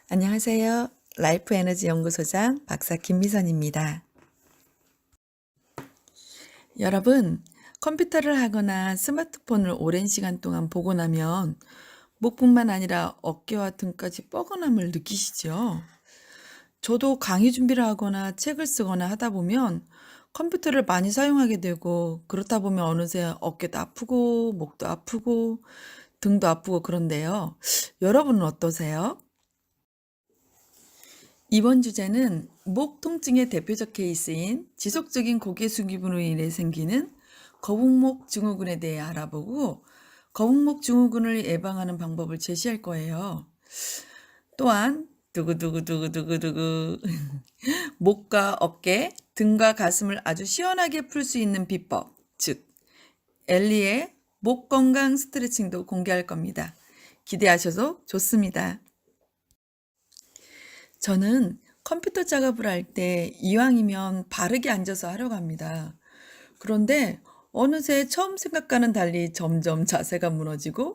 안녕하세요. 라이프 에너지 연구소장 박사 김미선입니다. 여러분, 컴퓨터를 하거나 스마트폰을 오랜 시간 동안 보고 나면 목뿐만 아니라 어깨와 등까지 뻐근함을 느끼시죠? 저도 강의 준비를 하거나 책을 쓰거나 하다 보면 컴퓨터를 많이 사용하게 되고 그렇다 보면 어느새 어깨도 아프고 목도 아프고 등도 아프고 그런데요. 여러분은 어떠세요? 이번 주제는 목 통증의 대표적 케이스인 지속적인 고개 숙임으로 인해 생기는 거북목 증후군에 대해 알아보고 거북목 증후군을 예방하는 방법을 제시할 거예요. 또한 두구두구두구두구두구 목과 어깨, 등과 가슴을 아주 시원하게 풀 수 있는 비법, 즉 엘리의 목 건강 스트레칭도 공개할 겁니다. 기대하셔도 좋습니다. 저는 컴퓨터 작업을 할 때 이왕이면 바르게 앉아서 하려고 합니다. 그런데 어느새 처음 생각과는 달리 점점 자세가 무너지고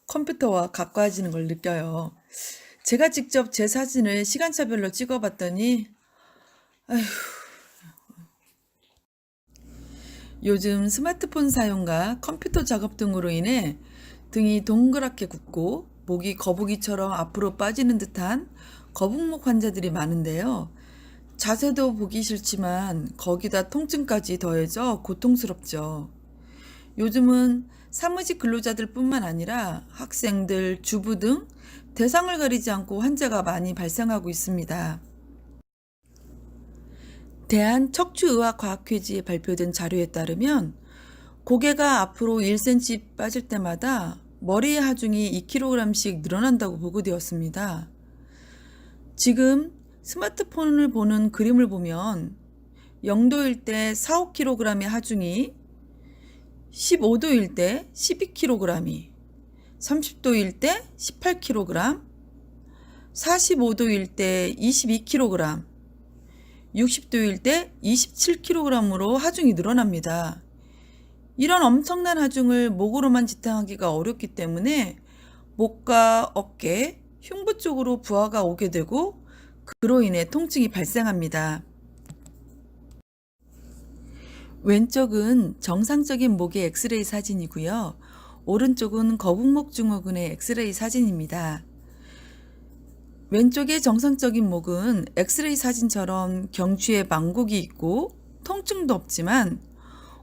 컴퓨터와 가까워지는 걸 느껴요. 제가 직접 제 사진을 시간차별로 찍어봤더니 요즘 스마트폰 사용과 컴퓨터 작업 등으로 인해 등이 동그랗게 굽고 목이 거북이처럼 앞으로 빠지는 듯한 거북목 환자들이 많은데요. 자세도 보기 싫지만 거기다 통증까지 더해져 고통스럽죠. 요즘은 사무직 근로자들 뿐만 아니라 학생들, 주부 등 대상을 가리지 않고 환자가 많이 발생하고 있습니다. 대한척추의학과학회지에 발표된 자료에 따르면 고개가 앞으로 1cm 빠질 때마다 머리의 하중이 2kg씩 늘어난다고 보고되었습니다. 지금 스마트폰을 보는 그림을 보면 0도일 때 4, 5kg의 하중이 15도일 때 12kg이 30도일 때 18kg 45도일 때 22kg 60도일 때 27kg으로 하중이 늘어납니다. 이런 엄청난 하중을 목으로만 지탱하기가 어렵기 때문에 목과 어깨, 흉부 쪽으로 부하가 오게 되고 그로 인해 통증이 발생합니다. 왼쪽은 정상적인 목의 엑스레이 사진이고요. 오른쪽은 거북목 증후군의 엑스레이 사진입니다. 왼쪽의 정상적인 목은 엑스레이 사진처럼 경추에 망곡이 있고 통증도 없지만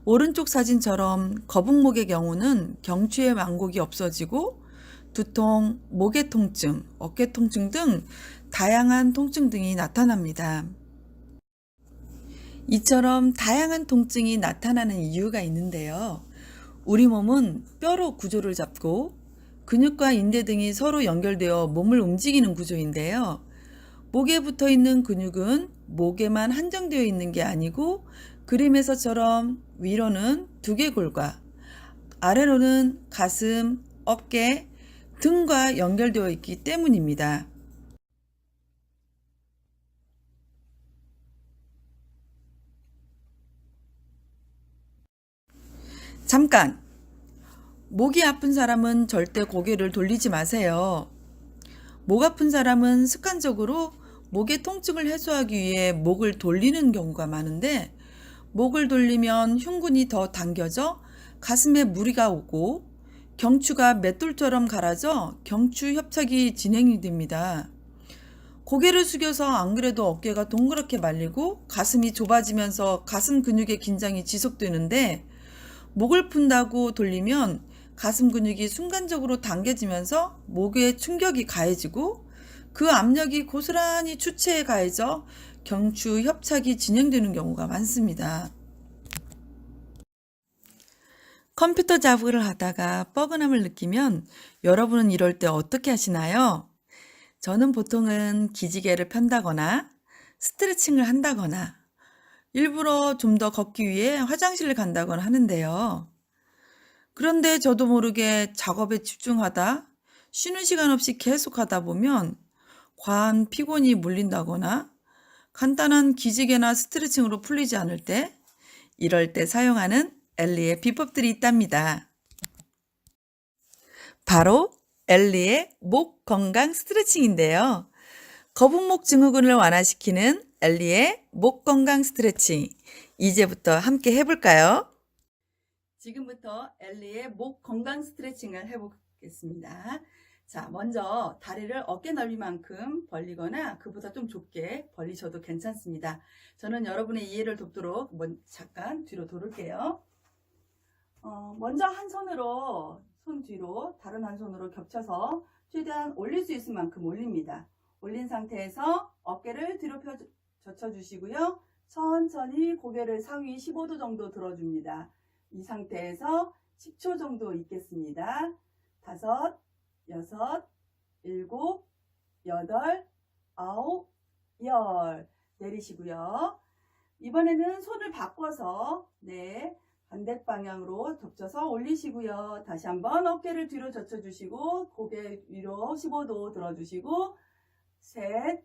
오른쪽 사진처럼 거북목의 경우는 경추에 망곡이 없어지고 두통, 목의 통증, 어깨 통증 등 다양한 통증 등이 나타납니다. 이처럼 다양한 통증이 나타나는 이유가 있는데요. 우리 몸은 뼈로 구조를 잡고 근육과 인대 등이 서로 연결되어 몸을 움직이는 구조인데요. 목에 붙어 있는 근육은 목에만 한정되어 있는 게 아니고 그림에서처럼 위로는 두개골과 아래로는 가슴, 어깨, 등과 연결되어 있기 때문입니다. 잠깐! 목이 아픈 사람은 절대 고개를 돌리지 마세요. 목 아픈 사람은 습관적으로 목의 통증을 해소하기 위해 목을 돌리는 경우가 많은데 목을 돌리면 흉근이 더 당겨져 가슴에 무리가 오고 경추가 맷돌처럼 갈아져 경추 협착이 진행이 됩니다. 고개를 숙여서 안 그래도 어깨가 동그랗게 말리고 가슴이 좁아지면서 가슴 근육의 긴장이 지속되는데 목을 푼다고 돌리면 가슴 근육이 순간적으로 당겨지면서 목에 충격이 가해지고 그 압력이 고스란히 추체에 가해져 경추 협착이 진행되는 경우가 많습니다. 컴퓨터 작업을 하다가 뻐근함을 느끼면 여러분은 이럴 때 어떻게 하시나요? 저는 보통은 기지개를 편다거나 스트레칭을 한다거나 일부러 좀 더 걷기 위해 화장실을 간다거나 하는데요. 그런데 저도 모르게 작업에 집중하다 쉬는 시간 없이 계속 하다 보면 과한 피곤이 물린다거나 간단한 기지개나 스트레칭으로 풀리지 않을 때 이럴 때 사용하는 엘리의 비법들이 있답니다. 바로 엘리의 목 건강 스트레칭인데요. 거북목 증후군을 완화시키는 엘리의 목 건강 스트레칭. 이제부터 함께 해볼까요? 지금부터 엘리의 목 건강 스트레칭을 해보겠습니다. 자, 먼저 다리를 어깨 넓이만큼 벌리거나 그보다 좀 좁게 벌리셔도 괜찮습니다. 저는 여러분의 이해를 돕도록 잠깐 뒤로 돌을게요. 먼저 한 손으로 손 뒤로 다른 한 손으로 겹쳐서 최대한 올릴 수 있을 만큼 올립니다. 올린 상태에서 어깨를 뒤로 젖혀주시고요. 천천히 고개를 상위 15도 정도 들어줍니다. 이 상태에서 10초 정도 있겠습니다. 5, 6, 7, 8, 9, 10 내리시고요. 이번에는 손을 바꿔서 반대 방향으로 덮쳐서 올리시고요. 다시 한번 어깨를 뒤로 젖혀주시고 고개 위로 15도 들어주시고 셋,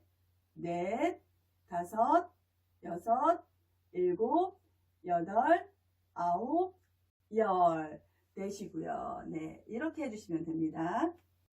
넷, 다섯, 여섯, 일곱, 여덟, 아홉, 열 내쉬고요. 네, 이렇게 해주시면 됩니다.